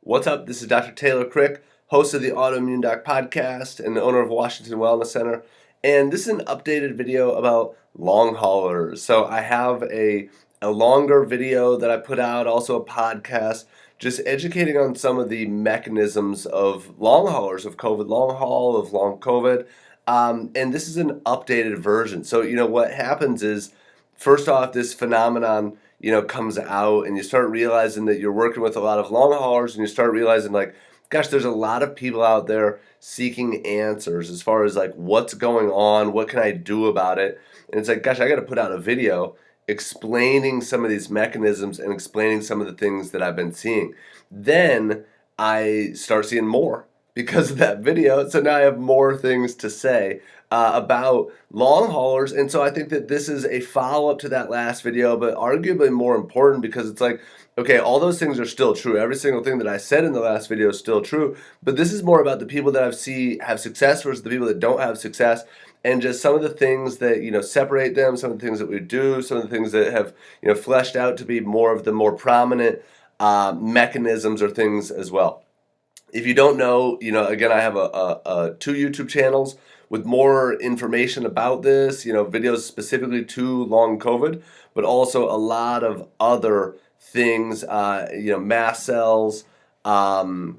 What's up? This is Dr. Taylor Krick, host of the Autoimmune Doc podcast and the owner of Washington Wellness Center. And this is an updated video about long haulers. So I have a longer video that I put out, also a podcast, just educating on some of the mechanisms of long haulers, of COVID long haul, of long COVID. And this is an updated version. So, what happens is, first off, this phenomenon comes out and you start realizing that you're working with a lot of long haulers and you start realizing like, gosh, there's a lot of people out there seeking answers as far as like what's going on, what can I do about it? And it's like, gosh, I got to put out a video explaining some of these mechanisms and explaining some of the things that I've been seeing. Then I start seeing more because of that video. So now I have more things to say about long haulers. And so I think that this is a follow-up to that last video, but arguably more important because it's like, okay, all those things are still true. Every single thing that I said in the last video is still true. But this is more about the people that I've seen have success versus the people that don't have success. And just some of the things that, separate them, some of the things that we do, some of the things that have, fleshed out to be more of the more prominent mechanisms or things as well. If you don't know, again, I have two YouTube channels with more information about this, videos specifically to long COVID, but also a lot of other things, mast cells, the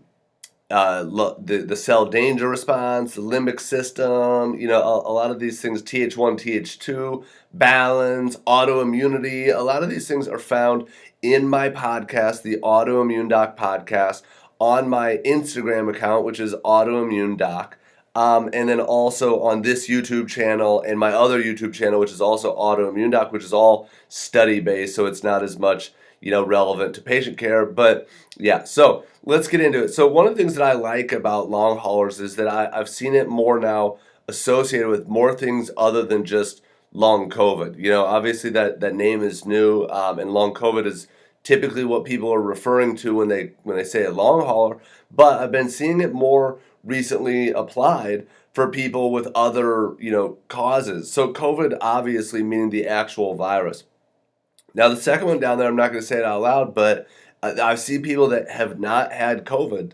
cell danger response, the limbic system, a lot of these things, Th1, Th2, balance, autoimmunity, a lot of these things are found in my podcast, the Autoimmune Doc podcast, on my Instagram account, which is Autoimmune Doc, and then also on this YouTube channel and my other YouTube channel, which is also Autoimmune Doc, which is all study-based, so it's not as much, relevant to patient care. But yeah, so let's get into it. So one of the things that I like about long haulers is that I've seen it more now associated with more things other than just long COVID. Obviously that name is new, and long COVID is typically what people are referring to when they say a long hauler, but I've been seeing it more recently applied for people with other, causes. So COVID obviously meaning the actual virus. Now the second one down there, I'm not going to say it out loud, but I've seen people that have not had COVID,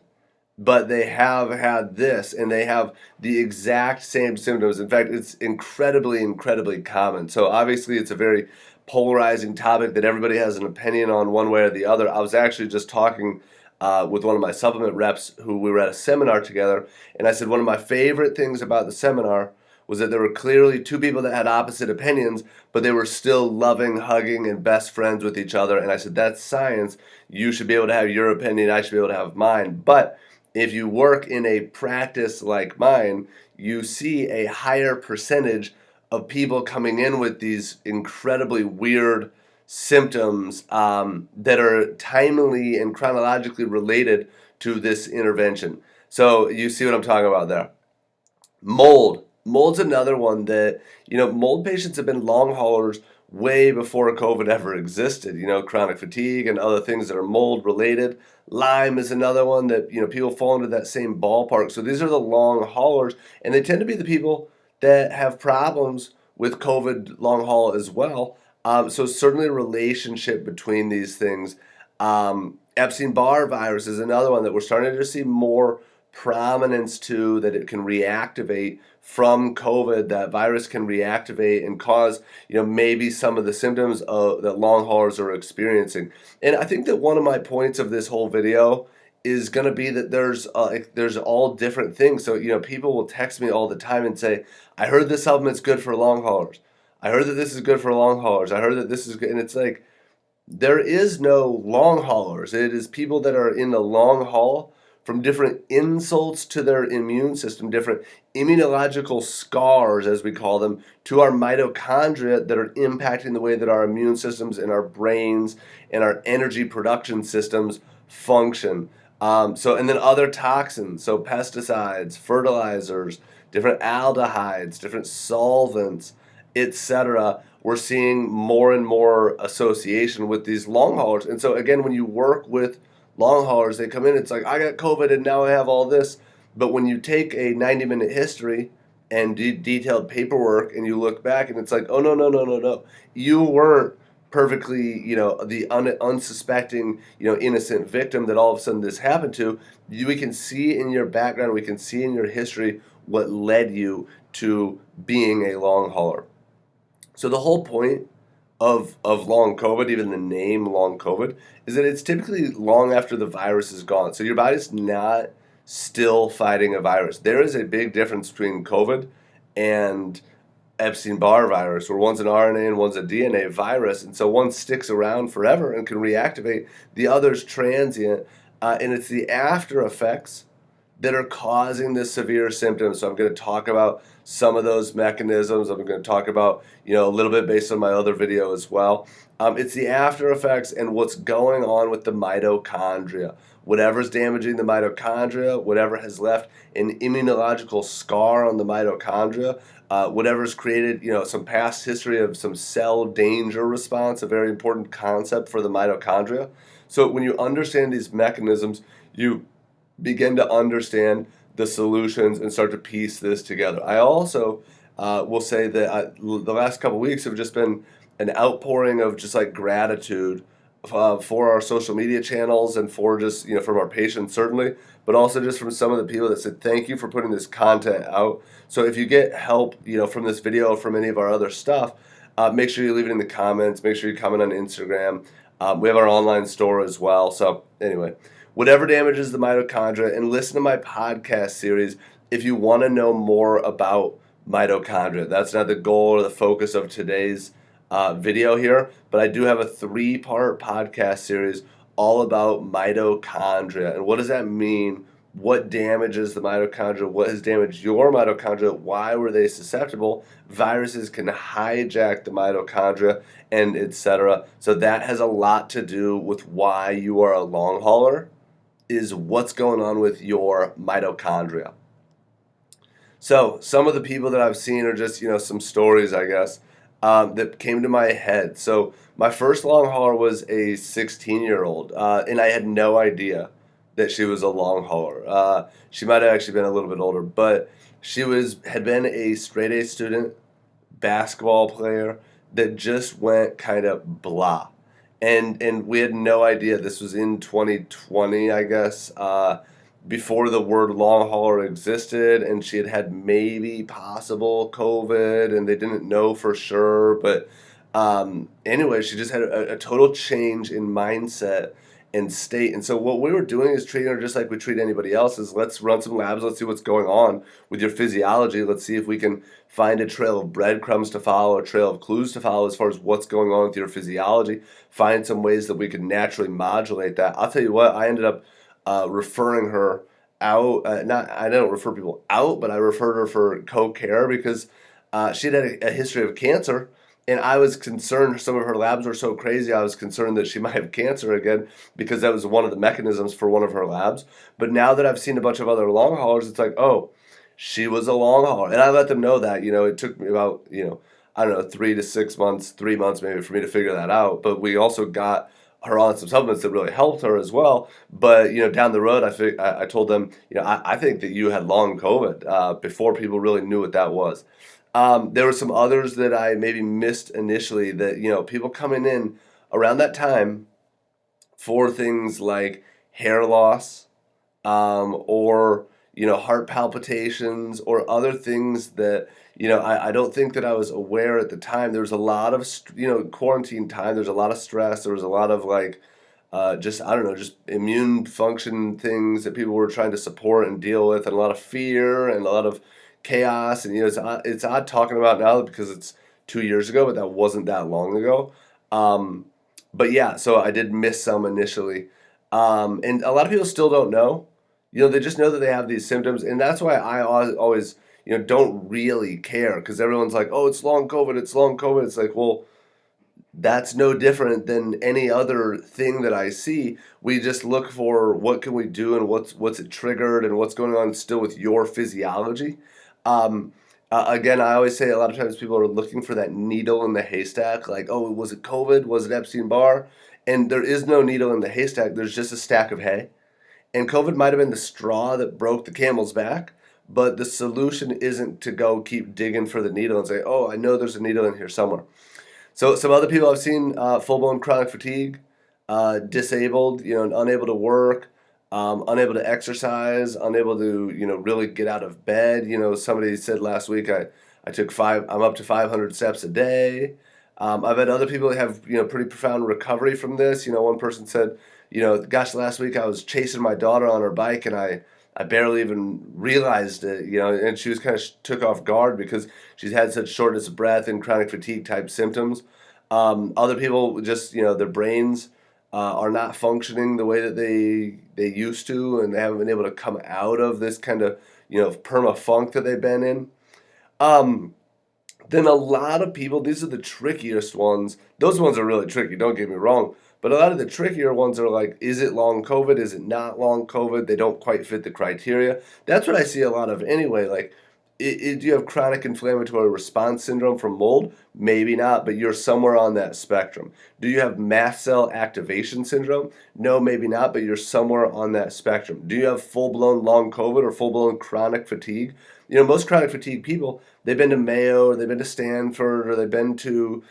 but they have had this, and they have the exact same symptoms. In fact, it's incredibly, incredibly common. So obviously it's a very polarizing topic that everybody has an opinion on one way or the other. I was actually just talking with one of my supplement reps who we were at a seminar together, and I said one of my favorite things about the seminar was that there were clearly two people that had opposite opinions, but they were still loving, hugging, and best friends with each other. And I said, that's science. You should be able to have your opinion. I should be able to have mine. But if you work in a practice like mine, you see a higher percentage of people coming in with these incredibly weird symptoms that are timely and chronologically related to this intervention. So you see what I'm talking about there. Mold. Mold's another one that, mold patients have been long haulers way before COVID ever existed. Chronic fatigue and other things that are mold related. Lyme is another one that, people fall into that same ballpark. So these are the long haulers, and they tend to be the people that have problems with COVID long haul as well. So certainly a relationship between these things. Epstein-Barr virus is another one that we're starting to see more prominence to, that it can reactivate from COVID. That virus can reactivate and cause, maybe some of the symptoms that long haulers are experiencing. And I think that one of my points of this whole video is going to be that there's all different things. So, people will text me all the time and say, I heard this supplement's good for long haulers. I heard that this is good for long haulers. I heard that this is good. And it's like, there is no long haulers. It is people that are in the long haul from different insults to their immune system, different immunological scars, as we call them, to our mitochondria that are impacting the way that our immune systems and our brains and our energy production systems function. And then other toxins, so pesticides, fertilizers, different aldehydes, different solvents, etc. We're seeing more and more association with these long haulers. And so again, when you work with long haulers, they come in, it's like, I got COVID and now I have all this. But when you take a 90-minute history and detailed paperwork and you look back and it's like, oh, no. You weren't perfectly, the unsuspecting, innocent victim that all of a sudden this happened to, we can see in your background, we can see in your history what led you to being a long hauler. So the whole point of long COVID, even the name long COVID, is that it's typically long after the virus is gone. So your body's not still fighting a virus. There is a big difference between COVID and Epstein-Barr virus, where one's an RNA and one's a DNA virus, and so one sticks around forever and can reactivate. The other's transient, and it's the after effects that are causing the severe symptoms. So I'm going to talk about some of those mechanisms. I'm going to talk about, a little bit based on my other video as well. It's the after effects and what's going on with the mitochondria. Whatever's damaging the mitochondria, whatever has left an immunological scar on the mitochondria, whatever's created, some past history of some cell danger response, a very important concept for the mitochondria. So when you understand these mechanisms, you begin to understand the solutions and start to piece this together. I also will say that the last couple of weeks have just been an outpouring of just like gratitude for our social media channels and for just, from our patients certainly, but also just from some of the people that said, thank you for putting this content out. So if you get help, from this video or from any of our other stuff, make sure you leave it in the comments. Make sure you comment on Instagram. We have our online store as well. So anyway, whatever damages the mitochondria, and listen to my podcast series if you want to know more about mitochondria. That's not the goal or the focus of today's video here, but I do have a 3-part podcast series all about mitochondria. And what does that mean? What damages the mitochondria? What has damaged your mitochondria? Why were they susceptible? Viruses can hijack the mitochondria, and etc. So that has a lot to do with why you are a long hauler, is what's going on with your mitochondria. So some of the people that I've seen are just, some stories, I guess, that came to my head. So my first long hauler was a 16-year-old, and I had no idea that she was a long hauler. She might have actually been a little bit older, but she had been a straight A student, basketball player that just went kind of blah. And we had no idea. This was in 2020, I guess, before the word long hauler existed, and she had maybe possible COVID, and they didn't know for sure. But anyway, she just had a total change in mindset and state. And so what we were doing is treating her just like we treat anybody else. Is let's run some labs, let's see what's going on with your physiology, let's see if we can find a trail of breadcrumbs to follow, a trail of clues to follow as far as what's going on with your physiology, find some ways that we can naturally modulate that. I'll tell you what, I ended up referring her out. I don't refer people out, but I referred her for co-care because she'd had a history of cancer. And I was concerned, some of her labs were so crazy, I was concerned that she might have cancer again because that was one of the mechanisms for one of her labs. But now that I've seen a bunch of other long haulers, it's like, oh, she was a long hauler. And I let them know that, it took me about, I don't know, 3 to 6 months, 3 months maybe for me to figure that out. But we also got her on some supplements that really helped her as well. But, down the road, I told them, I think that you had long COVID before people really knew what that was. There were some others that I maybe missed initially that, people coming in around that time for things like hair loss, or, heart palpitations or other things that, I don't think that I was aware at the time. There was a lot of, quarantine time. There's a lot of stress. There was a lot of just immune function things that people were trying to support and deal with, and a lot of fear and a lot of chaos. And it's odd talking about now because it's 2 years ago, but that wasn't that long ago. But yeah, so I did miss some initially, and a lot of people still don't know. They just know that they have these symptoms, and that's why I always don't really care, because everyone's like, oh, it's long COVID, it's long COVID. It's like, well, that's no different than any other thing that I see. We just look for what can we do and what's it triggered and what's going on still with your physiology. Again, I always say a lot of times people are looking for that needle in the haystack, like, oh, was it COVID? Was it Epstein-Barr? And there is no needle in the haystack. There's just a stack of hay. And COVID might have been the straw that broke the camel's back, but the solution isn't to go keep digging for the needle and say, oh, I know there's a needle in here somewhere. So some other people I've seen full-blown chronic fatigue, disabled, and unable to work, unable to exercise, unable to, really get out of bed. Somebody said last week I took I'm up to 500 steps a day. I've had other people that have, pretty profound recovery from this. One person said, gosh, last week I was chasing my daughter on her bike and I barely even realized it, and she was kind of took off guard because she's had such shortness of breath and chronic fatigue type symptoms. Other people just, their brains are not functioning the way that they used to, and they haven't been able to come out of this kind of, perma funk that they've been in. Um, then a lot of people, these are the trickiest ones. Those ones are really tricky, don't get me wrong. But a lot of the trickier ones are like, is it long COVID? Is it not long COVID? They don't quite fit the criteria. That's what I see a lot of anyway. Like, do you have chronic inflammatory response syndrome from mold? Maybe not, but you're somewhere on that spectrum. Do you have mast cell activation syndrome? No, maybe not, but you're somewhere on that spectrum. Do you have full-blown long COVID or full-blown chronic fatigue? Most chronic fatigue people, they've been to Mayo, or they've been to Stanford, or they've been to,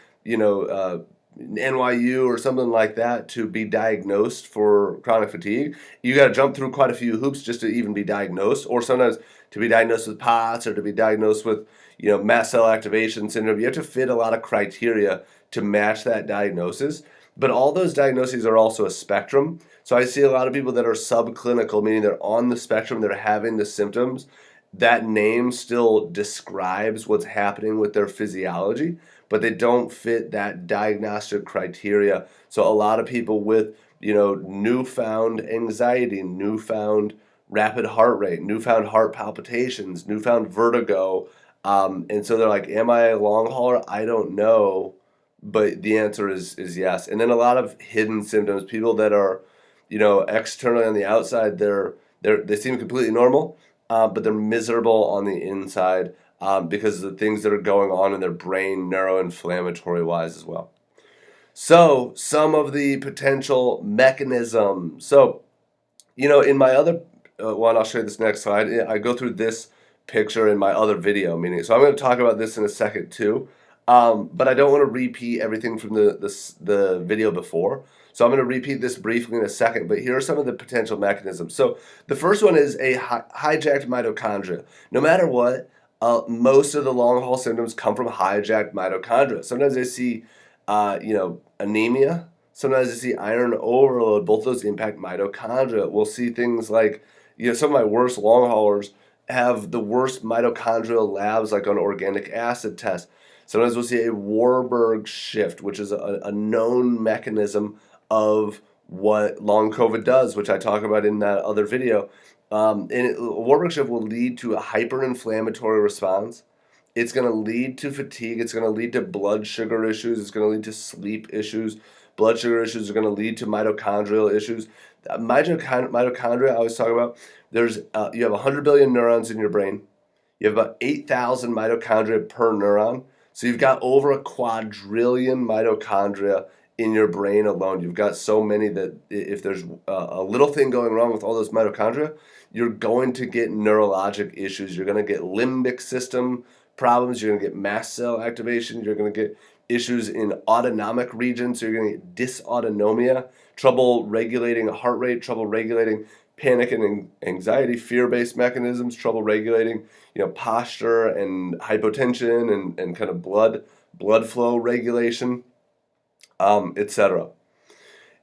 NYU or something like that to be diagnosed for chronic fatigue. You got to jump through quite a few hoops just to even be diagnosed, or sometimes to be diagnosed with POTS or to be diagnosed with, mast cell activation syndrome. You have to fit a lot of criteria to match that diagnosis. But all those diagnoses are also a spectrum. So I see a lot of people that are subclinical, meaning they're on the spectrum, they're having the symptoms. That name still describes what's happening with their physiology, but they don't fit that diagnostic criteria. So a lot of people with, newfound anxiety, newfound rapid heart rate, newfound heart palpitations, newfound vertigo, and so they're like, am I a long hauler? I don't know, but the answer is yes. And then a lot of hidden symptoms, people that are, externally on the outside, they seem completely normal, but they're miserable on the inside because of the things that are going on in their brain, neuroinflammatory wise as well. So, some of the potential mechanisms. So, in my other one, I'll show you this next slide. I go through this picture in my other video, meaning, so I'm going to talk about this in a second too. But I don't want to repeat everything from the video before. So I'm going to repeat this briefly in a second, but here are some of the potential mechanisms. So the first one is a hijacked mitochondria. No matter what, most of the long haul symptoms come from hijacked mitochondria. Sometimes I see, anemia. Sometimes I see iron overload. Both those impact mitochondria. We'll see things like, some of my worst long haulers have the worst mitochondrial labs, like on organic acid test. Sometimes we'll see a Warburg shift, which is a known mechanism of what long COVID does, which I talk about in that other video. A Warburg shift will lead to a hyperinflammatory response. It's going to lead to fatigue. It's going to lead to blood sugar issues. It's going to lead to sleep issues. Blood sugar issues are going to lead to mitochondrial issues. Mitochondria, I always talk about, you have 100 billion neurons in your brain. You have about 8,000 mitochondria per neuron. So you've got over a quadrillion mitochondria in your brain alone. You've got so many that if there's a little thing going wrong with all those mitochondria, you're going to get neurologic issues. You're going to get limbic system problems. You're going to get mast cell activation. You're going to get issues in autonomic regions. So you're going to get dysautonomia, trouble regulating heart rate, trouble regulating panic and anxiety, fear-based mechanisms, trouble regulating, posture and hypotension and kind of blood flow regulation, etc.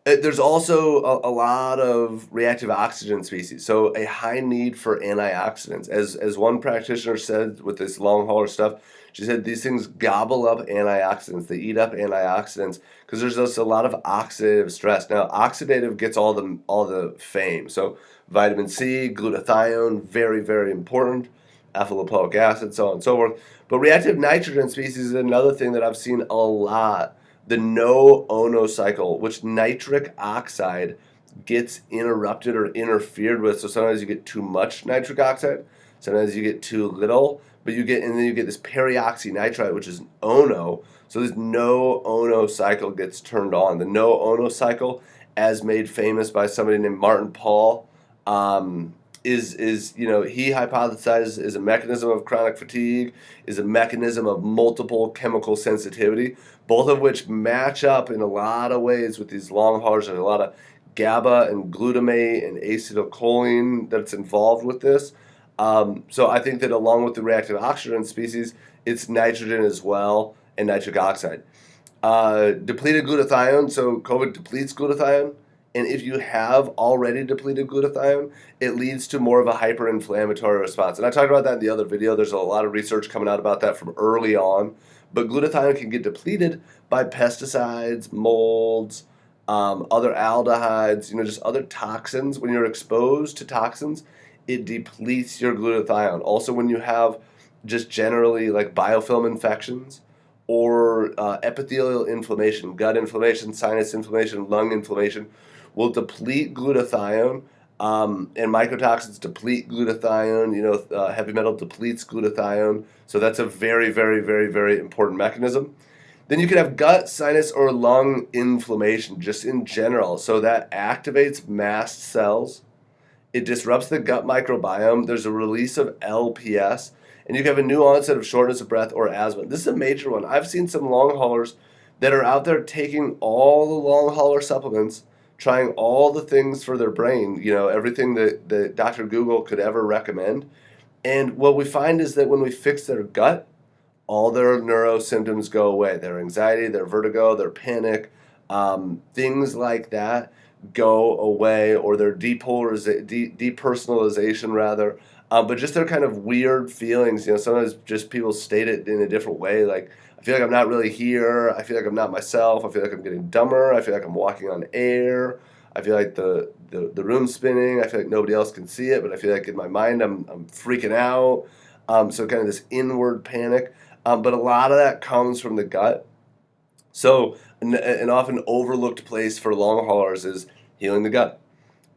There's also a lot of reactive oxygen species, so a high need for antioxidants. As one practitioner said with this long hauler stuff, she said these things gobble up antioxidants. They eat up antioxidants because there's just a lot of oxidative stress. Now, oxidative gets all the fame. So vitamin C, glutathione, very, very important. Alpha-lipoic acid, so on and so forth. But reactive nitrogen species is another thing that I've seen a lot. The no-ono cycle, which nitric oxide gets interrupted or interfered with. So sometimes you get too much nitric oxide, sometimes you get too little, but then you get this peroxynitrite, which is an ono. So this no-ono cycle gets turned on. The no-ono cycle, as made famous by somebody named Martin Paul, he hypothesizes is a mechanism of chronic fatigue, is a mechanism of multiple chemical sensitivity, both of which match up in a lot of ways with these long haulers. There's a lot of GABA and glutamate and acetylcholine that's involved with this. So I think that along with the reactive oxygen species, it's nitrogen as well and nitric oxide. Depleted glutathione, so COVID depletes glutathione. And if you have already depleted glutathione, it leads to more of a hyperinflammatory response. And I talked about that in the other video. There's a lot of research coming out about that from early on. But glutathione can get depleted by pesticides, molds, other aldehydes, just other toxins. When you're exposed to toxins, it depletes your glutathione. Also, when you have just generally like biofilm infections or epithelial inflammation, gut inflammation, sinus inflammation, lung inflammation, will deplete glutathione, and mycotoxins deplete glutathione. Heavy metal depletes glutathione, so that's a very, very, very, very important mechanism. Then you can have gut, sinus, or lung inflammation just in general. So that activates mast cells. It disrupts the gut microbiome. There's a release of LPS, and you can have a new onset of shortness of breath or asthma. This is a major one. I've seen some long haulers that are out there taking all the long hauler supplements, trying all the things for their brain, everything that Dr. Google could ever recommend. And what we find is that when we fix their gut, all their neuro symptoms go away. Their anxiety, their vertigo, their panic, things like that go away, or their depersonalization rather. But just their kind of weird feelings. Sometimes just people state it in a different way, like, I feel like I'm not really here. I feel like I'm not myself. I feel like I'm getting dumber. I feel like I'm walking on air. I feel like the room's spinning. I feel like nobody else can see it, but I feel like in my mind I'm freaking out. So kind of this inward panic. But a lot of that comes from the gut. So an often overlooked place for long haulers is healing the gut.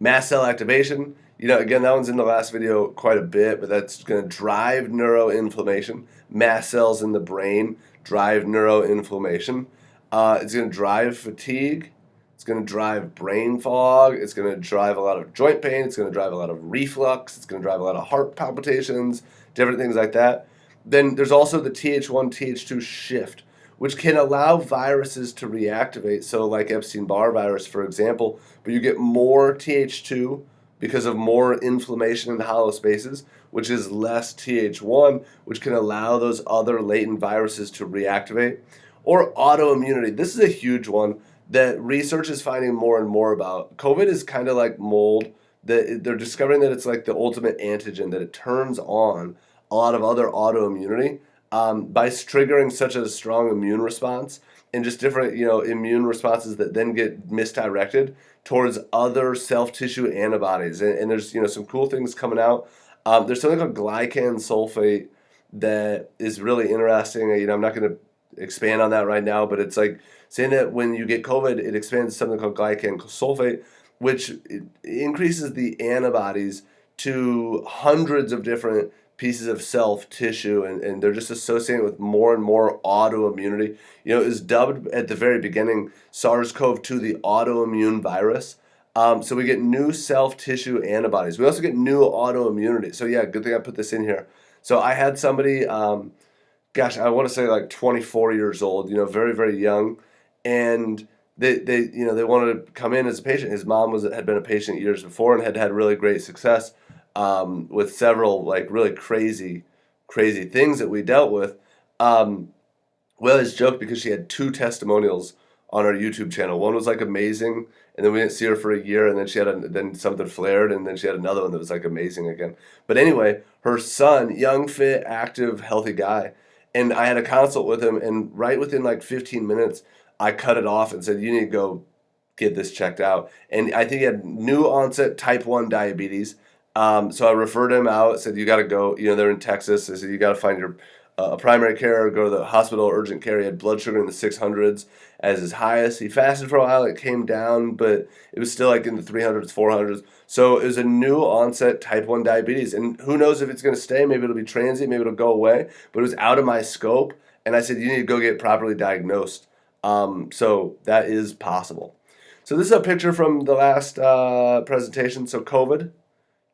Mast cell activation. Again, that one's in the last video quite a bit, but that's going to drive neuroinflammation. Mast cells in the brain drive neuroinflammation. It's going to drive fatigue. It's going to drive brain fog. It's going to drive a lot of joint pain. It's going to drive a lot of reflux. It's going to drive a lot of heart palpitations, different things like that. Then there's also the Th1, Th2 shift, which can allow viruses to reactivate. So like Epstein-Barr virus, for example, but you get more Th2 because of more inflammation in the hollow spaces, which is less Th1, which can allow those other latent viruses to reactivate. Or autoimmunity. This is a huge one that research is finding more and more about. COVID is kind of like mold. They're discovering that it's like the ultimate antigen, that it turns on a lot of other autoimmunity by triggering such a strong immune response, and just different immune responses that then get misdirected towards other self-tissue antibodies. And there's some cool things coming out. There's something called glycan sulfate that is really interesting. I'm not going to expand on that right now, but it's like saying that when you get COVID, it expands something called glycan sulfate, which increases the antibodies to hundreds of different pieces of self-tissue, and they're just associated with more and more autoimmunity. It was dubbed at the very beginning SARS-CoV-2 the autoimmune virus. So we get new self-tissue antibodies. We also get new autoimmunity. So yeah, good thing I put this in here. So I had somebody, I want to say like 24 years old, very, very young, and they wanted to come in as a patient. His mom had been a patient years before and had really great success with several like really crazy things that we dealt with. We always joke because she had 2 testimonials on our YouTube channel. One was like amazing, and then we didn't see her for a year, and then she had then something flared, and then she had another one that was like amazing again. But anyway, her son, young, fit, active, healthy guy, and I had a consult with him, and right within like 15 minutes, I cut it off and said, you need to go get this checked out. And I think he had new onset type 1 diabetes. So I referred him out, said, you got to go, they're in Texas. I said, you got to find your primary care, go to the hospital, urgent care. He had blood sugar in the 600s as his highest. He fasted for a while. It came down, but it was still like in the 300s, 400s. So it was a new onset type 1 diabetes. And who knows if it's going to stay. Maybe it'll be transient. Maybe it'll go away. But it was out of my scope. And I said, you need to go get properly diagnosed. So that is possible. So this is a picture from the last presentation. So COVID,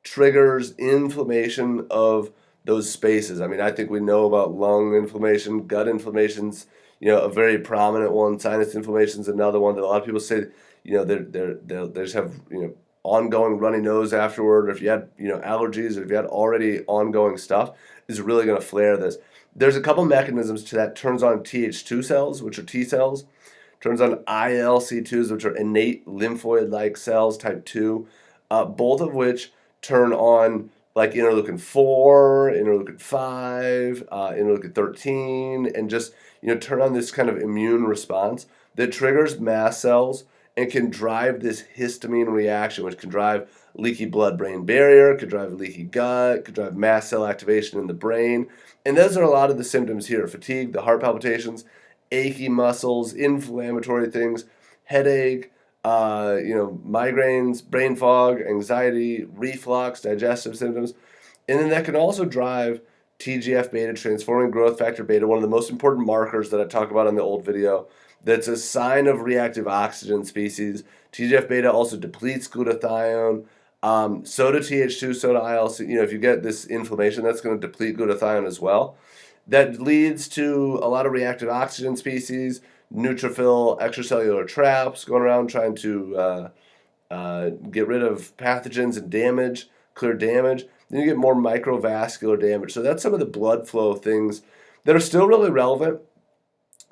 triggers inflammation of those spaces. I mean, I think we know about lung inflammation, gut inflammation's, a very prominent one. Sinus inflammation's another one that a lot of people say, they just have, ongoing runny nose afterward, or if you had, allergies, or if you had already ongoing stuff, is really going to flare this. There's a couple mechanisms to that. Turns on Th2 cells, which are T cells. Turns on ILC2s, which are innate lymphoid-like cells, type 2, both of which turn on like interleukin 4, interleukin 5, interleukin 13, and just turn on this kind of immune response that triggers mast cells and can drive this histamine reaction, which can drive leaky blood-brain barrier, could drive leaky gut, could drive mast cell activation in the brain. And those are a lot of the symptoms here: fatigue, the heart palpitations, achy muscles, inflammatory things, headache, migraines, brain fog, anxiety, reflux, digestive symptoms. And then that can also drive TGF beta, transforming growth factor beta, one of the most important markers that I talk about in the old video. That's a sign of reactive oxygen species. TGF beta also depletes glutathione. So do Th2, so do ILC. If you get this inflammation, that's going to deplete glutathione as well. That leads to a lot of reactive oxygen species, neutrophil extracellular traps going around trying to get rid of pathogens and damage, clear damage. Then you get more microvascular damage. So that's some of the blood flow things that are still really relevant.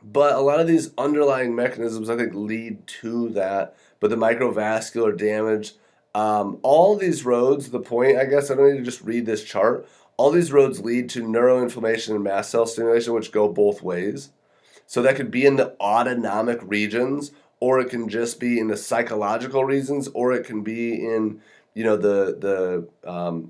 But a lot of these underlying mechanisms, I think, lead to that. But the microvascular damage, all these roads, the point, I guess, I don't need to just read this chart. All these roads lead to neuroinflammation and mast cell stimulation, which go both ways. So that could be in the autonomic regions, or it can just be in the psychological regions, or it can be in the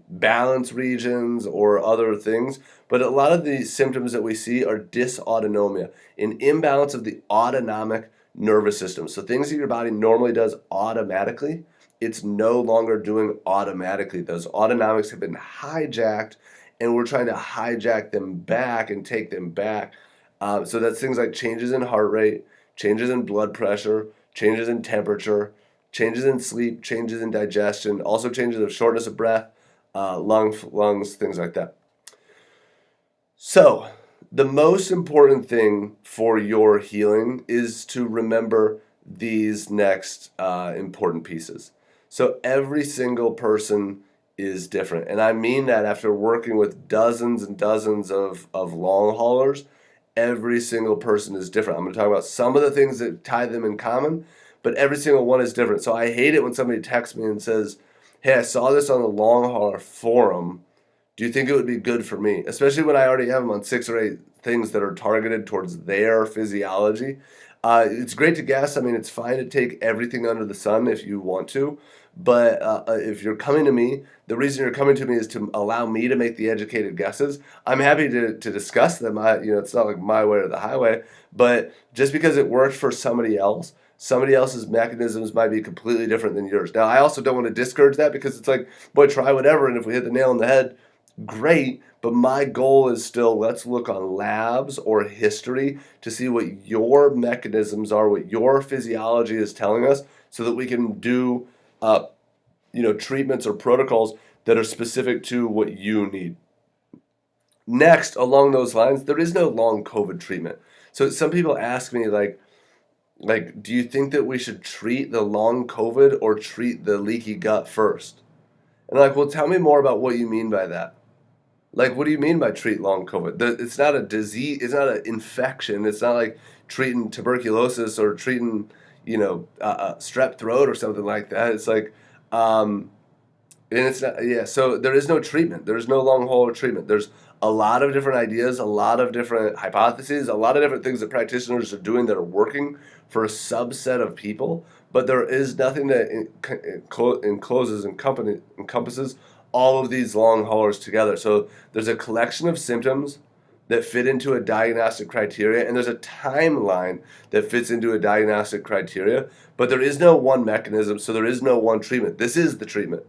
balance regions or other things. But a lot of the symptoms that we see are dysautonomia, an imbalance of the autonomic nervous system. So things that your body normally does automatically, it's no longer doing automatically. Those autonomics have been hijacked, and we're trying to hijack them back and take them back. So that's things like changes in heart rate, changes in blood pressure, changes in temperature, changes in sleep, changes in digestion, also changes of shortness of breath, lungs, things like that. So the most important thing for your healing is to remember these next important pieces. So every single person is different. And I mean that after working with dozens and dozens of long haulers. Every single person is different. I'm going to talk about some of the things that tie them in common, but every single one is different. So I hate it when somebody texts me and says, hey, I saw this on the long hauler forum. Do you think it would be good for me? Especially when I already have them on 6 or 8 things that are targeted towards their physiology. It's great to guess. I mean, it's fine to take everything under the sun if you want to. But if you're coming to me, the reason you're coming to me is to allow me to make the educated guesses. I'm happy to discuss them. It's not like my way or the highway. But just because it worked for somebody else's mechanisms might be completely different than yours. Now, I also don't want to discourage that, because it's like, boy, try whatever, and if we hit the nail on the head, great. But my goal is still, let's look on labs or history to see what your mechanisms are, what your physiology is telling us, so that we can do treatments or protocols that are specific to what you need. Next, along those lines, there is no long COVID treatment. So some people ask me, like, do you think that we should treat the long COVID or treat the leaky gut first? And I'm like, well, tell me more about what you mean by that. Like, what do you mean by treat long COVID? It's not a disease. It's not an infection. It's not like treating tuberculosis or treating, strep throat or something like that. It's like, and it's not, yeah. So there is no treatment. There is no long hauler treatment. There's a lot of different ideas, a lot of different hypotheses, a lot of different things that practitioners are doing that are working for a subset of people. But there is nothing that encompasses all of these long haulers together. So there's a collection of symptoms that fit into a diagnostic criteria, and there's a timeline that fits into a diagnostic criteria, but there is no one mechanism, so there is no one treatment. This is the treatment.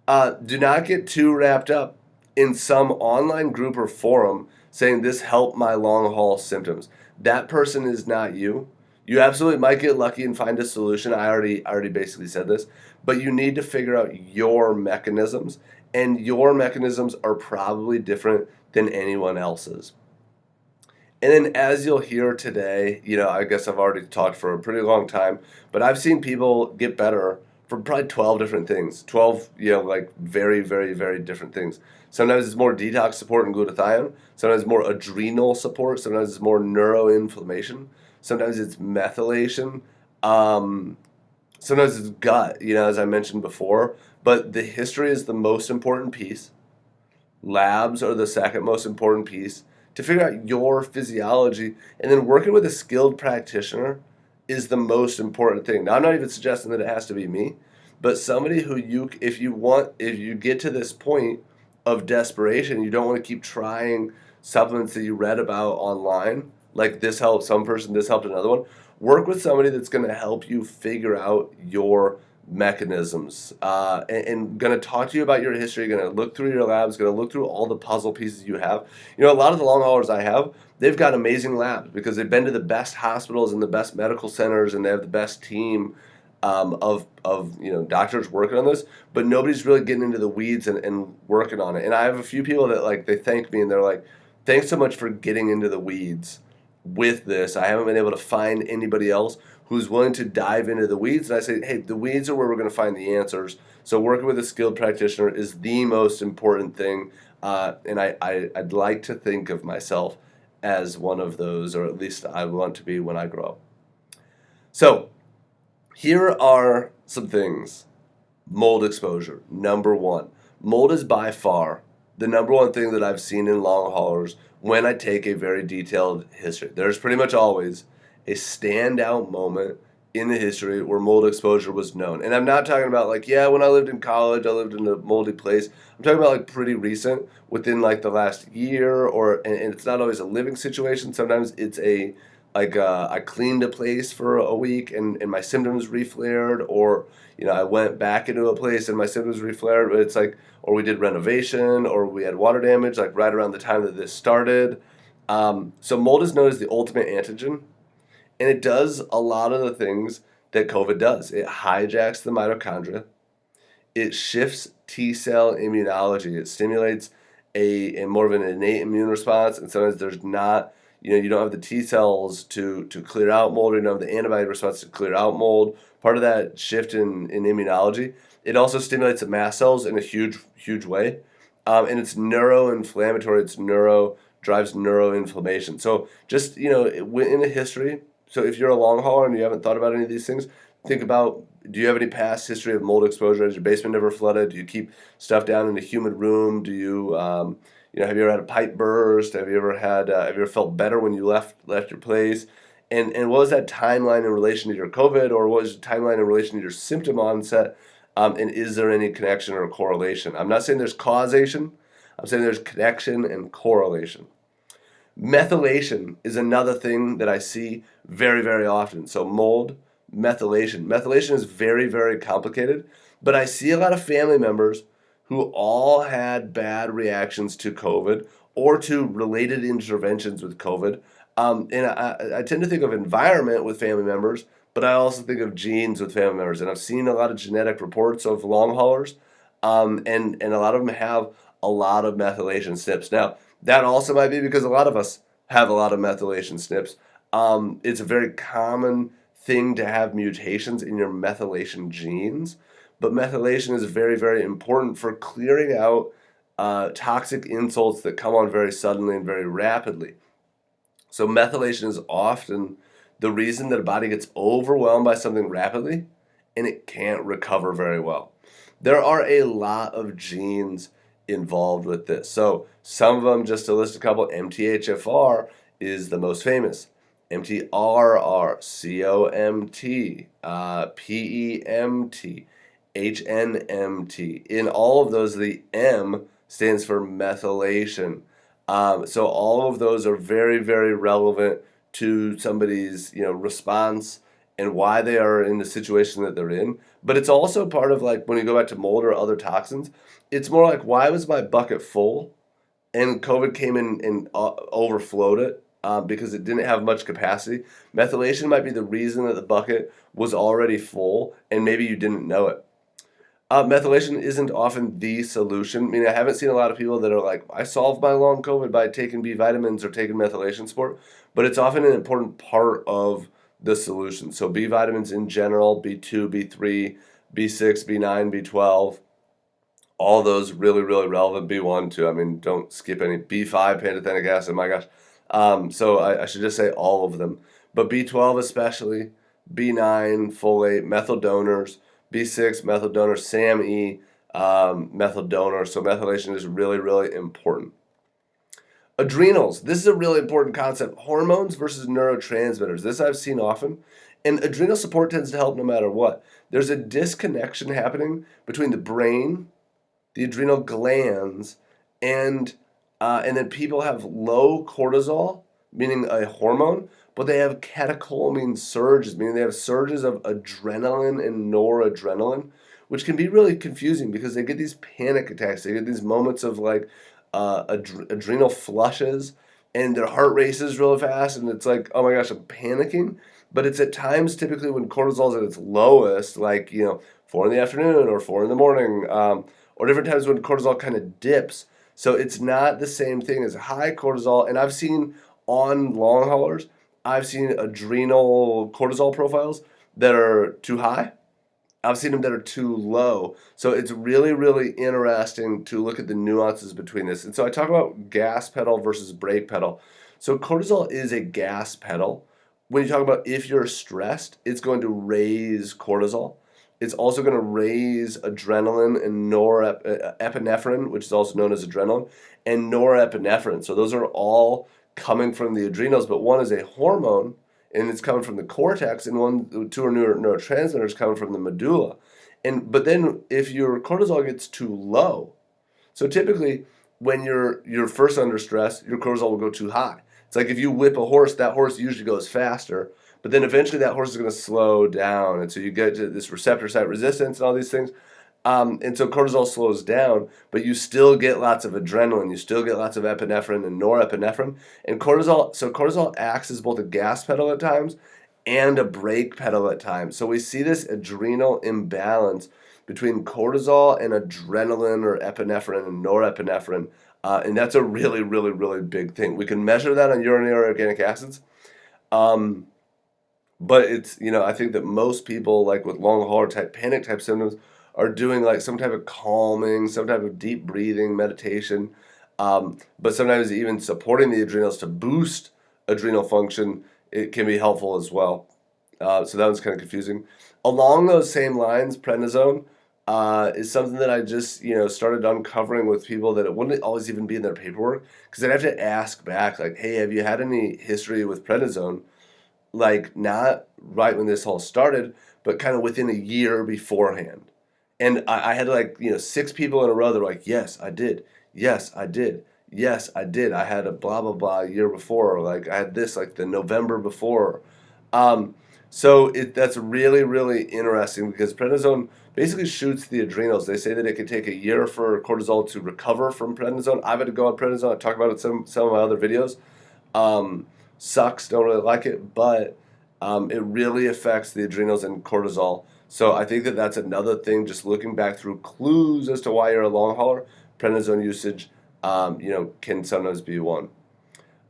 Do not get too wrapped up in some online group or forum saying this helped my long haul symptoms. That person is not you. You absolutely might get lucky and find a solution. I already basically said this, but you need to figure out your mechanisms, and your mechanisms are probably different than anyone else's. And then, as you'll hear today, I guess I've already talked for a pretty long time, but I've seen people get better from probably 12 different things. 12, like very, very, very different things. Sometimes it's more detox support and glutathione. Sometimes it's more adrenal support. Sometimes it's more neuroinflammation. Sometimes it's methylation. Um, Sometimes it's gut, as I mentioned before. But the history is the most important piece. Labs are the second most important piece to figure out your physiology, and then working with a skilled practitioner is the most important thing. Now, I'm not even suggesting that it has to be me, but somebody who if you get to this point of desperation, you don't want to keep trying supplements that you read about online, like this helped some person, this helped another one. Work with somebody that's going to help you figure out your mechanisms, and going to talk to you about your history, going to look through your labs, going to look through all the puzzle pieces you have. A lot of the long haulers I have, they've got amazing labs because they've been to the best hospitals and the best medical centers, and they have the best team of doctors working on this, but nobody's really getting into the weeds and working on it. And I have a few people that, like, they thank me and they're like, thanks so much for getting into the weeds with this. I haven't been able to find anybody else who's willing to dive into the weeds. And I say, hey, the weeds are where we're going to find the answers. So working with a skilled practitioner is the most important thing. And I'd like to think of myself as one of those, or at least I want to be when I grow up. So here are some things. Mold exposure, number one. Mold is by far the number one thing that I've seen in long haulers when I take a very detailed history. There's pretty much always a standout moment in the history where mold exposure was known. And I'm not talking about like, yeah, when I lived in college, I lived in a moldy place. I'm talking about like pretty recent, within like the last year, and it's not always a living situation. Sometimes it's I cleaned a place for a week and my symptoms reflared, or I went back into a place and my symptoms reflared. But it's like, or we did renovation, or we had water damage, like right around the time that this started. So mold is known as the ultimate antigen, and it does a lot of the things that COVID does. It hijacks the mitochondria. It shifts T cell immunology. It stimulates a more of an innate immune response, and sometimes there's not. You don't have the T cells to clear out mold, or you don't have the antibody response to clear out mold. Part of that shift in immunology. It also stimulates the mast cells in a huge, huge way. And it's neuroinflammatory. Drives neuroinflammation. So just, in a history, so if you're a long hauler and you haven't thought about any of these things, think about, do you have any past history of mold exposure? Has your basement ever flooded? Do you keep stuff down in a humid room? Do you, have you ever had a pipe burst? Have you ever felt better when you left your place? And what was that timeline in relation to your COVID, or what was the timeline in relation to your symptom onset? And is there any connection or correlation? I'm not saying there's causation. I'm saying there's connection and correlation. Methylation is another thing that I see very, very often. So mold, methylation. Methylation is very, very complicated, but I see a lot of family members who all had bad reactions to COVID or to related interventions with COVID. And I tend to think of environment with family members, but I also think of genes with family members. And I've seen a lot of genetic reports of long haulers, and a lot of them have a lot of methylation SNPs. Now, that also might be because a lot of us have a lot of methylation SNPs. It's a very common thing to have mutations in your methylation genes, but methylation is very, very important for clearing out toxic insults that come on very suddenly and very rapidly. So methylation is often the reason that a body gets overwhelmed by something rapidly and it can't recover very well. There are a lot of genes involved with this. So some of them, just to list a couple, MTHFR is the most famous. MTRR, COMT, PEMT, HNMT. In all of those, the M stands for methylation. So all of those are very, very relevant to somebody's response and why they are in the situation that they're in. But it's also part of, like, when you go back to mold or other toxins, it's more like, why was my bucket full and COVID came in and overflowed it? because it didn't have much capacity. Methylation might be the reason that the bucket was already full and maybe you didn't know it. Methylation isn't often the solution. I mean, I haven't seen a lot of people that are like, I solved my long COVID by taking B vitamins or taking methylation support, but it's often an important part of the solution. So B vitamins in general, B2, B3, B6, B9, B12, all those really, really relevant. B1 too. I mean, don't skip any. B5, pantothenic acid, my gosh. So I should just say all of them. But B12 especially, B9, folate, methyl donors, B6, methyl donor, SAMe, methyl donor. So methylation is really, really important. Adrenals. This is a really important concept. Hormones versus neurotransmitters. This I've seen often. And adrenal support tends to help no matter what. There's a disconnection happening between the brain, the adrenal glands, and then people have low cortisol, meaning a hormone, but they have catecholamine surges, meaning they have surges of adrenaline and noradrenaline, which can be really confusing because they get these panic attacks. They get these moments of like adrenal flushes, and their heart races really fast, and it's like, oh my gosh, I'm panicking. But it's at times typically when cortisol is at its lowest, like 4 in the afternoon or 4 in the morning, or different times when cortisol kind of dips. So it's not the same thing as high cortisol. And I've seen on long haulers, I've seen adrenal cortisol profiles that are too high. I've seen them that are too low. So it's really, really interesting to look at the nuances between this. And so I talk about gas pedal versus brake pedal. So cortisol is a gas pedal. When you talk about if you're stressed, it's going to raise cortisol. It's also going to raise adrenaline and norepinephrine, which is also known as adrenaline, and norepinephrine. So those are all coming from the adrenals, but one is a hormone, and it's coming from the cortex, and two are neurotransmitters coming from the medulla. But then if your cortisol gets too low, so typically when you're first under stress, your cortisol will go too high. It's like if you whip a horse, that horse usually goes faster, but then eventually that horse is going to slow down, and so you get to this receptor site resistance and all these things. And so cortisol slows down, but you still get lots of adrenaline, you still get lots of epinephrine and norepinephrine. And cortisol acts as both a gas pedal at times and a brake pedal at times. So we see this adrenal imbalance between cortisol and adrenaline or epinephrine and norepinephrine. And that's a really, really, really big thing. We can measure that on urinary organic acids. But it's, I think that most people, like with long hauler type panic type symptoms, are doing like some type of calming, some type of deep breathing, meditation, but sometimes even supporting the adrenals to boost adrenal function, it can be helpful as well. So that was kind of confusing. Along those same lines, prednisone is something that I just, started uncovering with people that it wouldn't always even be in their paperwork, because I'd have to ask back, like, hey, have you had any history with prednisone? Like, not right when this all started, but kind of within a year beforehand. And I had like, 6 people in a row that were like, yes, I did. Yes, I did. Yes, I did. I had a blah, blah, blah a year before. Or like I had this like the November before. So that's really, really interesting because prednisone basically shoots the adrenals. They say that it can take a year for cortisol to recover from prednisone. I've had to go on prednisone. I talk about it in some of my other videos. Sucks, don't really like it, but it really affects the adrenals and cortisol. So I think that that's another thing, just looking back through clues as to why you're a long hauler, prednisone usage, can sometimes be one.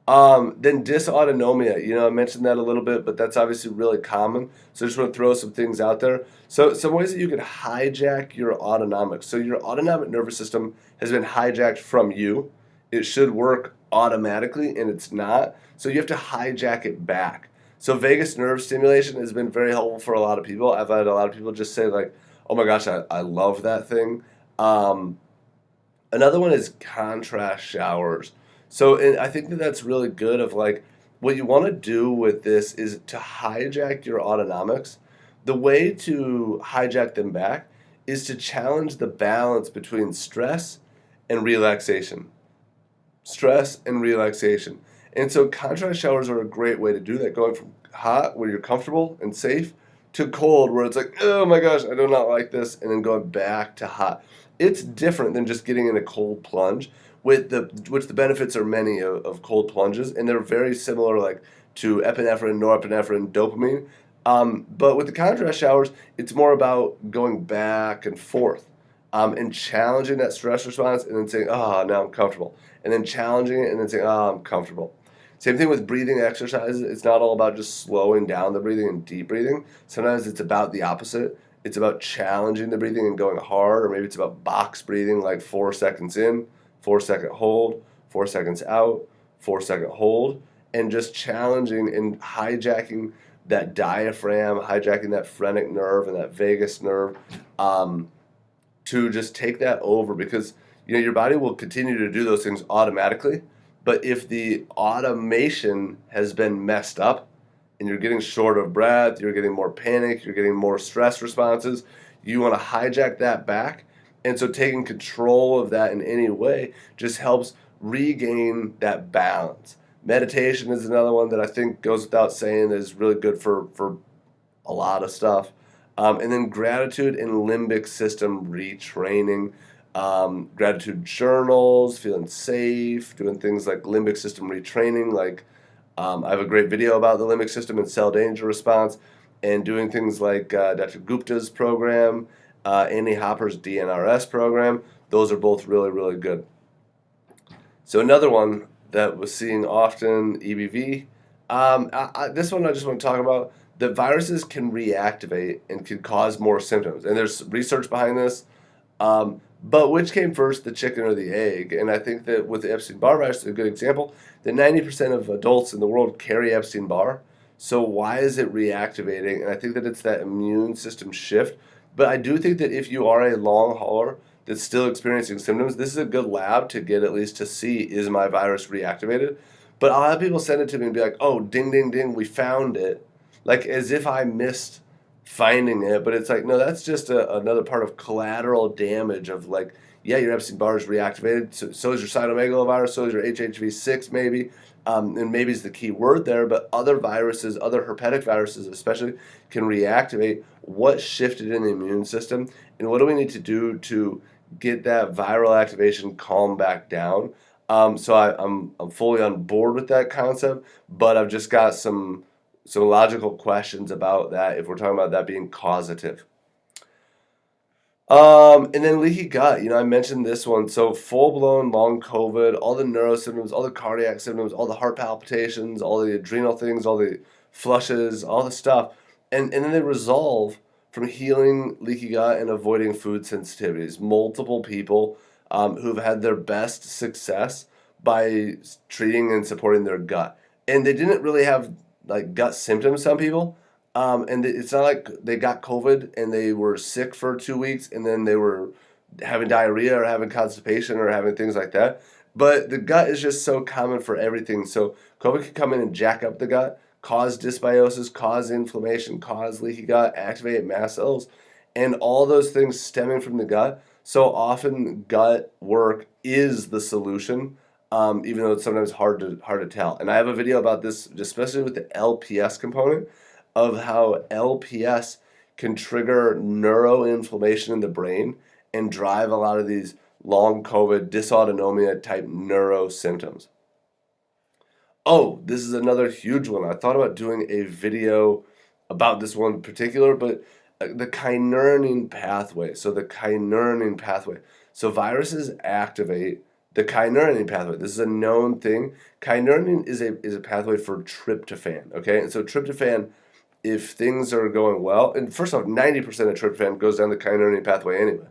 Then dysautonomia, I mentioned that a little bit, but that's obviously really common. So I just want to throw some things out there. So some ways that you could hijack your autonomic. So your autonomic nervous system has been hijacked from you. It should work automatically, and it's not. So you have to hijack it back. So vagus nerve stimulation has been very helpful for a lot of people. I've had a lot of people just say like, oh my gosh, I love that thing. Another one is contrast showers. So and I think that that's really good of like, what you want to do with this is to hijack your autonomics. The way to hijack them back is to challenge the balance between stress and relaxation. Stress and relaxation. And so contrast showers are a great way to do that, going from hot, where you're comfortable and safe, to cold where it's like, oh my gosh, I do not like this, and then going back to hot. It's different than just getting in a cold plunge, with which the benefits are many of cold plunges, and they're very similar, like to epinephrine, norepinephrine, dopamine. But with the contrast showers, it's more about going back and forth, and challenging that stress response, and then saying, "Oh, now I'm comfortable," and then challenging it, and then saying, "Oh, I'm comfortable." Same thing with breathing exercises. It's not all about just slowing down the breathing and deep breathing. Sometimes it's about the opposite. It's about challenging the breathing and going hard, or maybe it's about box breathing, like 4 seconds in, 4 second hold, 4 seconds out, 4 second hold, and just challenging and hijacking that diaphragm, hijacking that phrenic nerve and that vagus nerve, um, to just take that over, because your body will continue to do those things automatically, but if the automation has been messed up and you're getting short of breath, you're getting more panic, you're getting more stress responses, you want to hijack that back. And so taking control of that in any way just helps regain that balance. Meditation is another one that I think goes without saying is really good for a lot of stuff. And then gratitude and limbic system retraining, gratitude journals, feeling safe, doing things like limbic system retraining. Like, I have a great video about the limbic system and cell danger response, and doing things like Dr. Gupta's program, Andy Hopper's DNRS program. Those are both really, really good. So another one that was seeing often, EBV. This one I just want to talk about, that viruses can reactivate and can cause more symptoms. And there's research behind this. But which came first, the chicken or the egg? And I think that with the Epstein-Barr virus, it's a good example that 90% of adults in the world carry Epstein-Barr. So why is it reactivating? And I think that it's that immune system shift. But I do think that if you are a long hauler that's still experiencing symptoms, this is a good lab to get, at least to see, is my virus reactivated? But I'll have people send it to me and be like, oh, ding, ding, ding, we found it. Like as if I missed finding it. But it's like, no, that's just another part of collateral damage of like, yeah, your Epstein-Barr is reactivated. So is your cytomegalovirus. So is your HHV6 maybe. And maybe is the key word there. But other viruses, other herpetic viruses especially, can reactivate. What shifted in the immune system? And what do we need to do to get that viral activation calmed back down? So I'm fully on board with that concept, but I've just got some logical questions about that if we're talking about that being causative. And then leaky gut, I mentioned this one. So full-blown long COVID, all the neuro symptoms, all the cardiac symptoms, all the heart palpitations, all the adrenal things, all the flushes, all the stuff. And then they resolve from healing leaky gut and avoiding food sensitivities. Multiple people who've had their best success by treating and supporting their gut. And they didn't really have like gut symptoms, some people. And it's not like they got COVID and they were sick for 2 weeks and then they were having diarrhea or having constipation or having things like that. But the gut is just so common for everything. So COVID can come in and jack up the gut, cause dysbiosis, cause inflammation, cause leaky gut, activate mast cells, and all those things stemming from the gut. So often gut work is the solution, even though it's sometimes hard to tell. And I have a video about this, especially with the LPS component, of how LPS can trigger neuroinflammation in the brain and drive a lot of these long COVID dysautonomia type neuro symptoms. Oh, this is another huge one. I thought about doing a video about this one in particular, but the Kineranine pathway. So the Kineranine pathway. So viruses activate the Kineranine pathway. This is a known thing. Kineranine is a pathway for tryptophan. Okay, and so tryptophan, if things are going well, and first off, 90% of tryptophan goes down the Kineranine pathway anyway,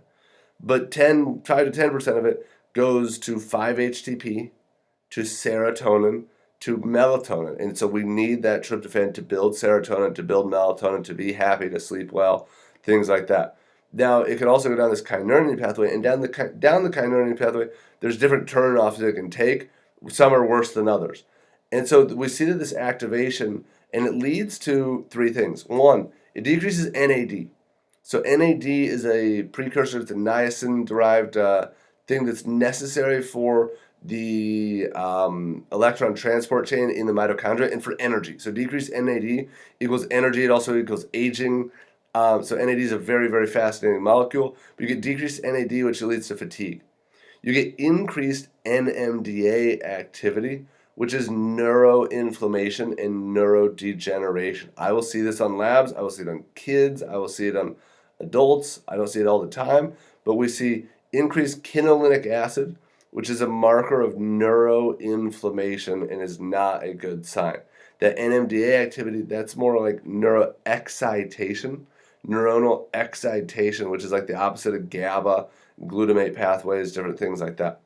but 5 to 10% of it goes to 5-HTP, to serotonin, to melatonin. And so we need that tryptophan to build serotonin, to build melatonin, to be happy, to sleep well, things like that. Now, it can also go down this Kineranine pathway, and down the Kineranine pathway, there's different turn-offs it can take. Some are worse than others. And so we see that this activation, and it leads to three things. One, it decreases NAD. So NAD is a precursor to niacin-derived thing that's necessary for the electron transport chain in the mitochondria, and for energy. So decreased NAD equals energy. It also equals aging. So NAD is a very, very fascinating molecule. But you get decreased NAD, which leads to fatigue. You get increased NMDA activity, which is neuroinflammation and neurodegeneration. I will see this on labs. I will see it on kids. I will see it on adults. I don't see it all the time, but we see increased quinolinic acid, which is a marker of neuroinflammation and is not a good sign. That NMDA activity, that's more like neuroexcitation, neuronal excitation, which is like the opposite of GABA, glutamate pathways, different things like that.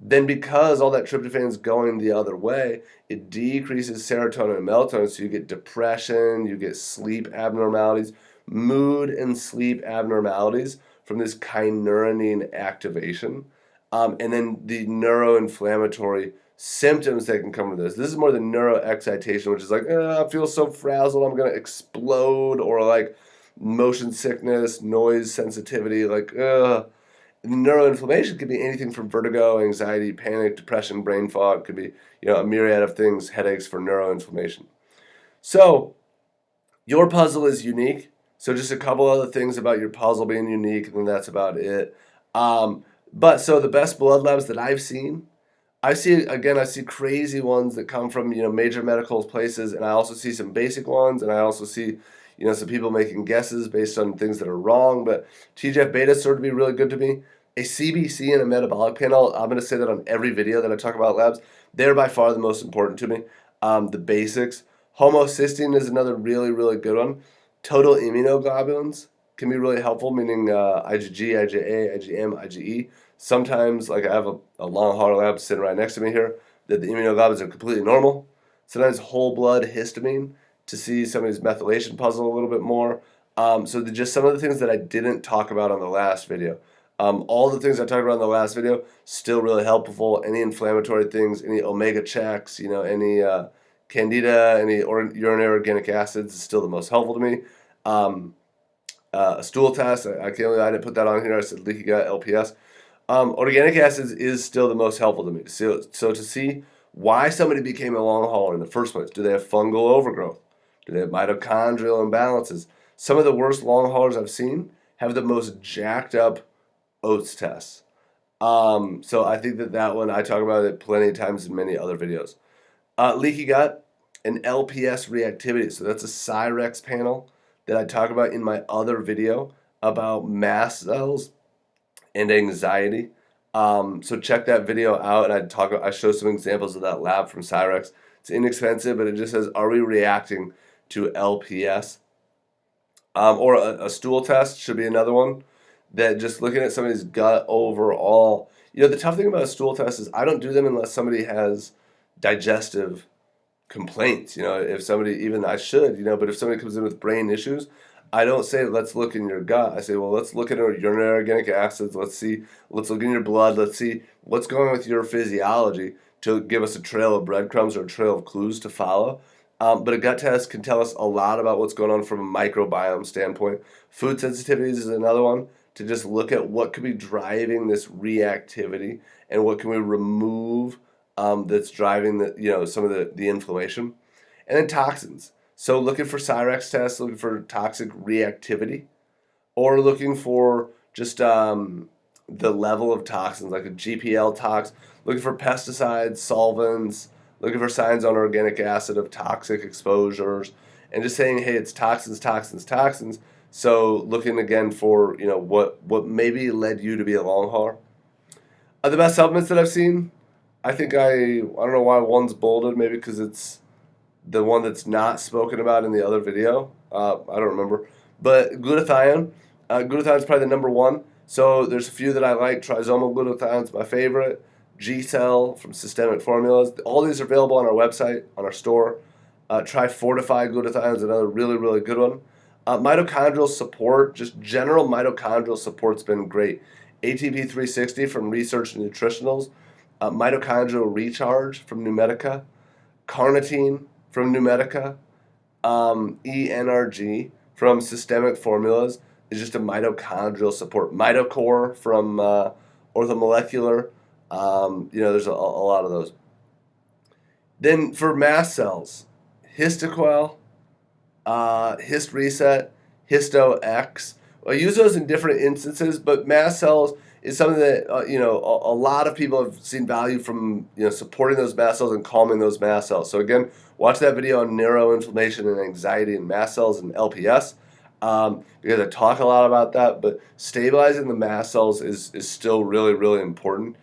Then because all that tryptophan is going the other way, it decreases serotonin and melatonin, so you get depression, you get sleep abnormalities, mood and sleep abnormalities from this Kineranine activation. And then the neuroinflammatory symptoms that can come with this. This is more the neuroexcitation, which is like, I feel so frazzled, I'm going to explode, or like motion sickness, noise sensitivity, like, neuroinflammation could be anything from vertigo, anxiety, panic, depression, brain fog. Could be, a myriad of things, headaches for neuroinflammation. So your puzzle is unique. So just a couple other things about your puzzle being unique, and then that's about it. But so the best blood labs that I've seen, I see crazy ones that come from, major medical places, and I also see some basic ones, and I also see, some people making guesses based on things that are wrong, but TGF-beta is sort of be really good to me. A CBC and a metabolic panel, I'm going to say that on every video that I talk about labs, they're by far the most important to me. The basics. Homocysteine is another really, really good one. Total immunoglobulins can be really helpful, meaning IgG, IgA, IgM, IgE. Sometimes, like I have a long hauler lab sitting right next to me here, that the immunoglobulins are completely normal. Sometimes whole blood histamine to see somebody's methylation puzzle a little bit more. So just some of the things that I didn't talk about on the last video. All the things I talked about in the last video, still really helpful. Any inflammatory things, any omega checks, any candida, any urinary organic acids is still the most helpful to me. A stool test, I didn't put that on here. I said leaky gut, LPS. Organic acids is still the most helpful to me. So to see why somebody became a long hauler in the first place. Do they have fungal overgrowth? Do they have mitochondrial imbalances? Some of the worst long haulers I've seen have the most jacked up oats tests. So I think that one, I talk about it plenty of times in many other videos. Leaky gut and LPS reactivity. So that's a Cyrex panel that I talk about in my other video about mast cells and anxiety. So check that video out, and I show some examples of that lab from Cyrex. It's inexpensive, but it just says, are we reacting to LPS? Or a stool test should be another one, that just looking at somebody's gut overall. The tough thing about a stool test is I don't do them unless somebody has digestive complaints. If somebody, even I should, but if somebody comes in with brain issues, I don't say, let's look in your gut. I say, well, let's look at our urinary organic acids. Let's look in your blood. Let's see what's going on with your physiology to give us a trail of breadcrumbs or a trail of clues to follow. But a gut test can tell us a lot about what's going on from a microbiome standpoint. Food sensitivities is another one, to just look at what could be driving this reactivity and what can we remove that's driving some of the inflammation. And then toxins. So looking for Cyrex tests, looking for toxic reactivity, or looking for just the level of toxins, like a GPL tox, looking for pesticides, solvents, looking for signs on organic acid of toxic exposures, and just saying, hey, it's toxins, toxins, toxins. So looking again for, what maybe led you to be a long hauler. The best supplements that I've seen, I think I don't know why one's bolded, maybe because it's the one that's not spoken about in the other video. I don't remember. But glutathione. Glutathione is probably the number one. So there's a few that I like. Trisomal glutathione is my favorite. G-Cell from Systemic Formulas. All these are available on our website, on our store. Trifortified glutathione is another really, really good one. Mitochondrial support, just general mitochondrial support's been great. ATP 360 from Research Nutritionals. Mitochondrial Recharge from Numedica. Carnitine from Numedica. ENRG from Systemic Formulas is just a mitochondrial support. Mitocore from Orthomolecular. There's a lot of those. Then for mast cells, histoquel, hist reset, histo X. I use those in different instances, but mast cells is something that a lot of people have seen value from supporting those mast cells and calming those mast cells. So again, watch that video on neuroinflammation and anxiety and mast cells and LPS, because I talk a lot about that. But stabilizing the mast cells is still really, really important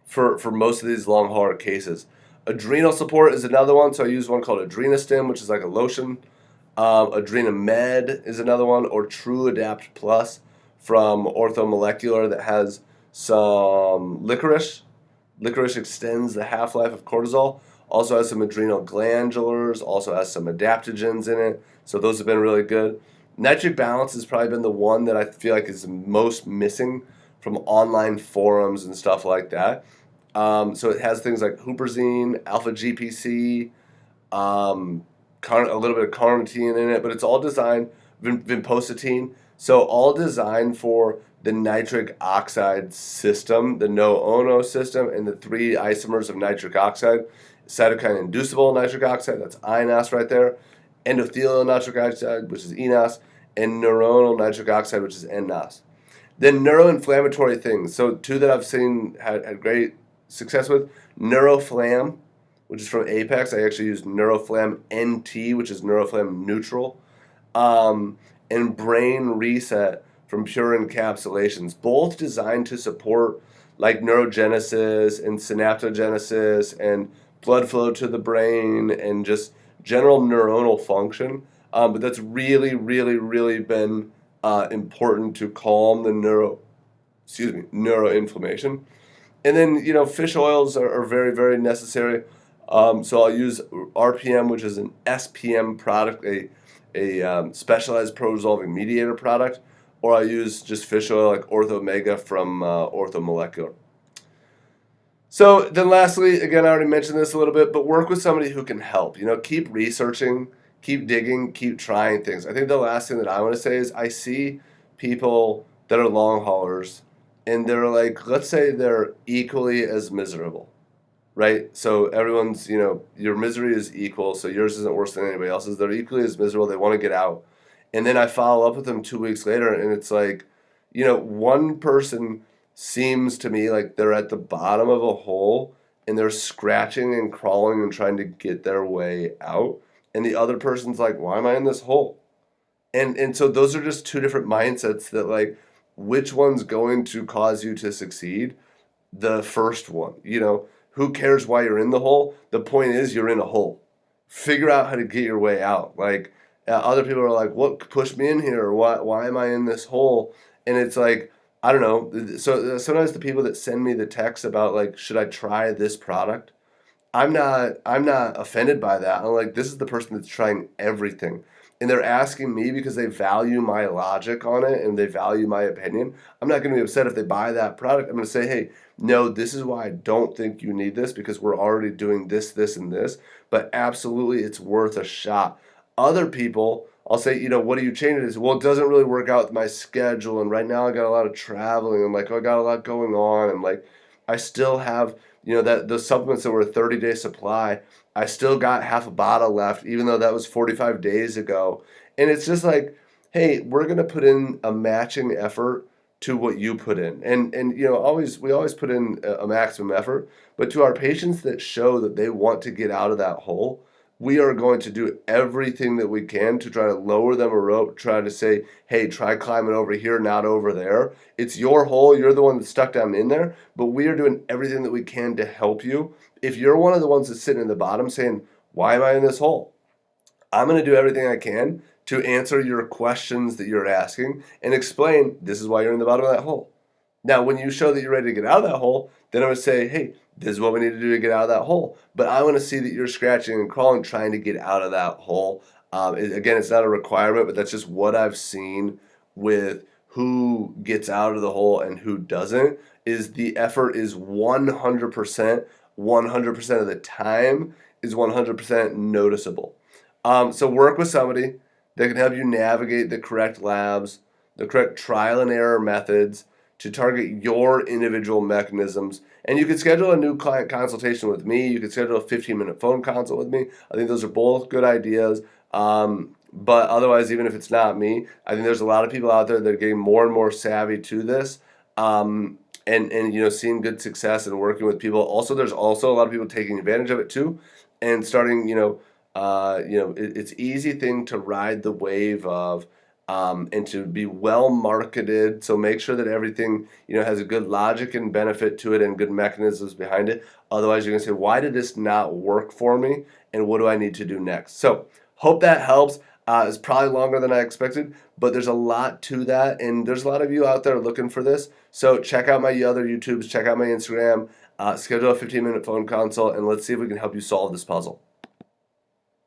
for most of these long hauler cases. Adrenal support is another one, so I use one called Adrenostim, which is like a lotion. Adrenamed is another one, or True Adapt Plus from Orthomolecular that has some licorice. Licorice extends the half-life of cortisol. Also has some adrenal glandulars, also has some adaptogens in it, so those have been really good. Nitric Balance has probably been the one that I feel like is most missing from online forums and stuff like that. So it has things like huperzine, alpha GPC, a little bit of carnitine in it, but it's all designed, vinpocetine, so all designed for the nitric oxide system, the no-ono system, and the three isomers of nitric oxide: cytokine-inducible nitric oxide, that's INOS right there, endothelial nitric oxide, which is eNOS, and neuronal nitric oxide, which is nNOS. Then neuroinflammatory things. So two that I've seen had great success with: Neuroflam, which is from Apex. I actually use Neuroflam NT, which is Neuroflam neutral, and Brain Reset from Pure Encapsulations, both designed to support like neurogenesis and synaptogenesis and blood flow to the brain and just general neuronal function. But that's really, really, really been important to calm the neuroinflammation. And then, fish oils are very, very necessary. So I'll use RPM, which is an SPM product, a specialized pro-resolving mediator product, or I use just fish oil like Ortho Omega from Orthomolecular. So then lastly, again, I already mentioned this a little bit, but work with somebody who can help. Keep researching, keep digging, keep trying things. I think the last thing that I want to say is I see people that are long haulers, and they're like, let's say they're equally as miserable, right? So everyone's, your misery is equal, so yours isn't worse than anybody else's. They're equally as miserable. They want to get out. And then I follow up with them 2 weeks later, and it's like, one person seems to me like they're at the bottom of a hole, and they're scratching and crawling and trying to get their way out. And the other person's like, why am I in this hole? And so those are just two different mindsets that, like, which one's going to cause you to succeed? The first one. Who cares why you're in the hole? The point is you're in a hole. Figure out how to get your way out. Like, other people are like, what pushed me in here? Why am I in this hole? And it's like, I don't know. So sometimes the people that send me the texts about, like, should I try this product? I'm not offended by that. I'm like, this is the person that's trying everything. And they're asking me because they value my logic on it and they value my opinion. I'm not going to be upset if they buy that product. I'm going to say, hey, no, this is why I don't think you need this, because we're already doing this, this, and this. But absolutely, it's worth a shot. Other people, I'll say, what do you change it is? Well, it doesn't really work out with my schedule. And right now I got a lot of traveling. I'm like, oh, I got a lot going on. And like, I still have, that those supplements that were a 30-day supply, I still got half a bottle left, even though that was 45 days ago. And it's just like, hey, we're going to put in a matching effort to what you put in. And we always put in a maximum effort, but to our patients that show that they want to get out of that hole, we are going to do everything that we can to try to lower them a rope, try to say, hey, try climbing over here, not over there. It's your hole. You're the one that's stuck down in there, but we are doing everything that we can to help you. If you're one of the ones that's sitting in the bottom saying, why am I in this hole? I'm going to do everything I can to answer your questions that you're asking and explain this is why you're in the bottom of that hole. Now, when you show that you're ready to get out of that hole, then I would say, hey, this is what we need to do to get out of that hole. But I want to see that you're scratching and crawling, trying to get out of that hole. Again, it's not a requirement, but that's just what I've seen with who gets out of the hole and who doesn't, is the effort is 100%, 100% of the time is 100% noticeable. So work with somebody that can help you navigate the correct labs, the correct trial and error methods to target your individual mechanisms. And you can schedule a new client consultation with me. You can schedule a 15-minute phone consult with me. I think those are both good ideas. But otherwise, even if it's not me, I think there's a lot of people out there that are getting more and more savvy to this. And seeing good success and working with people. Also, there's also a lot of people taking advantage of it too, and starting it's easy thing to ride the wave of, and to be well marketed. So make sure that everything has a good logic and benefit to it and good mechanisms behind it. Otherwise, you're gonna say, why did this not work for me, and what do I need to do next? So hope that helps. It's probably longer than I expected, but there's a lot to that, and there's a lot of you out there looking for this. So check out my other YouTubes, check out my Instagram, schedule a 15-minute phone consult, and let's see if we can help you solve this puzzle.